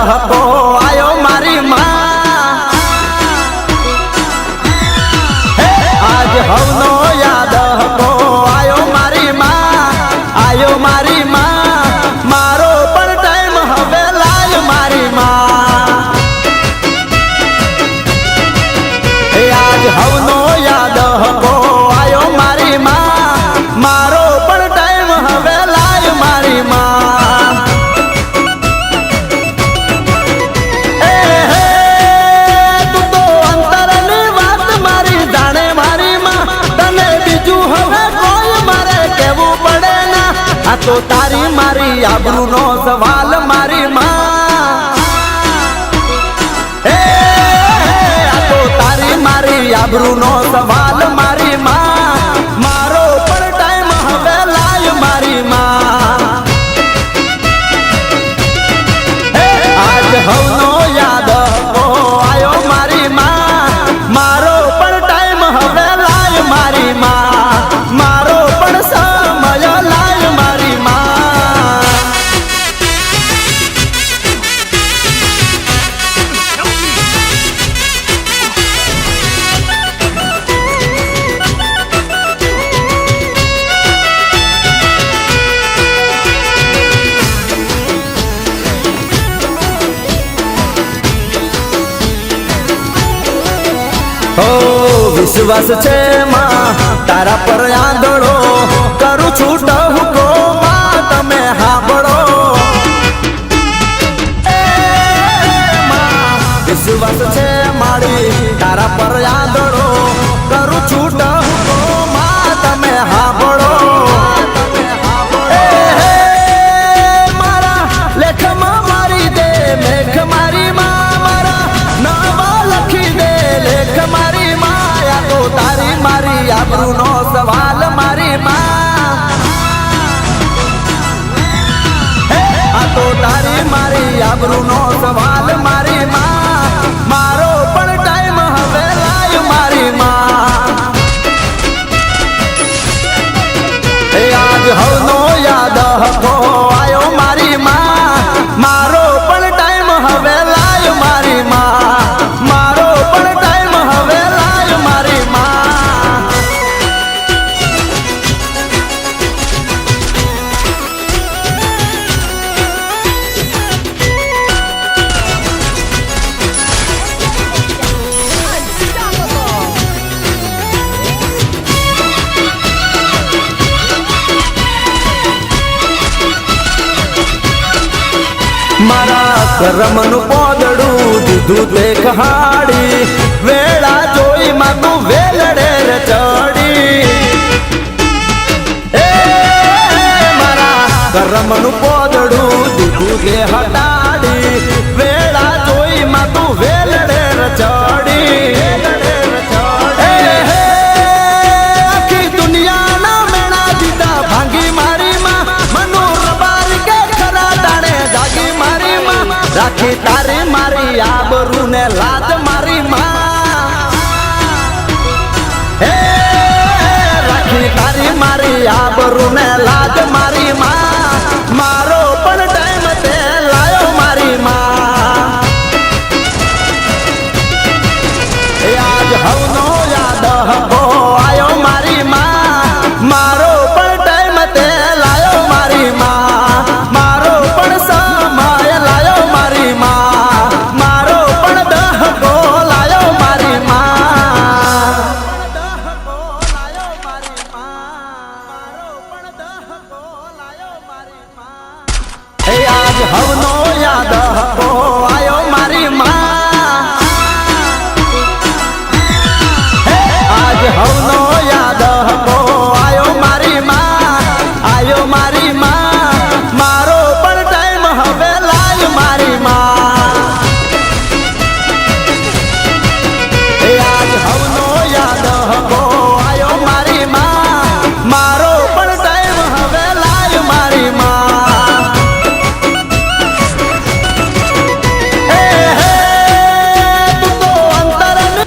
હકો આયો મારી માં આજ હવનો યાદ હકો આયો મારી માં આયો મારી માં મારો પણ ટાઈમ હવે લાય મારી માં આજ હવનો યાદ હકો આયો મારી માં મારો પણ ટાઈમ હવે લાય મારી માં તું તો અંતરની વાત મારી જાણે મારી માં તને બીજું હવે કોઈ મારે કહેવું પડે ના આ તો તારી મારી આબરૂનો સવાલ મારી માં મારી આબરૂનો સવાલ મારી માં મારો પણ ટાઈમ હવે લાય મારી માં આજ હવનો યાદ હકો આયો મારી માં મારો પણ ટાઈમ હવે લાય મારી માં મારો પણ સમય લાય મારી માં વિશ્વાસ છે માં તારા પર આંધળો કરું છું ટહુકો માં તમે હાંભળો વિશ્વાસ છે મારી તારા પર આંધળો કરું છું ટહુકો માં તમે હાંભળો મારા લેખમાં મારી દે મેઘ મારી માં મારા નવા લખી દે લેખ મારી તારી મારી આબરૂનો સવાલ મારી માં આ તો તારી મારી આબરૂનો સવાલ મારી માં મારો પણ ટાઈમ હવે લાય મારી માં આજ હવનો યાદ હકો આયો મારી માં મારો પણ ટાઈમ હવે લાય મારી માં મારો પણ ટાઈમ હવે લાય મારી માં મારા કરમનું પોદડું દીધું તે કહાડી વેળા જોઈ માં તું વેલડે રે ચડી મારા કરમનું પોદડું દીધું તે હટાડી વેળા જોઈ માં તું વેલડે રે ચડી આખી દુનિયાના મેણા દીધા ભાંગી મારી માં મનો રબાર કે ખરા દાણે જાગી રાખી તારી મારી આબરૂ ને લાજ મારી માં રાખી તારી મારી આબરૂ ને લાજ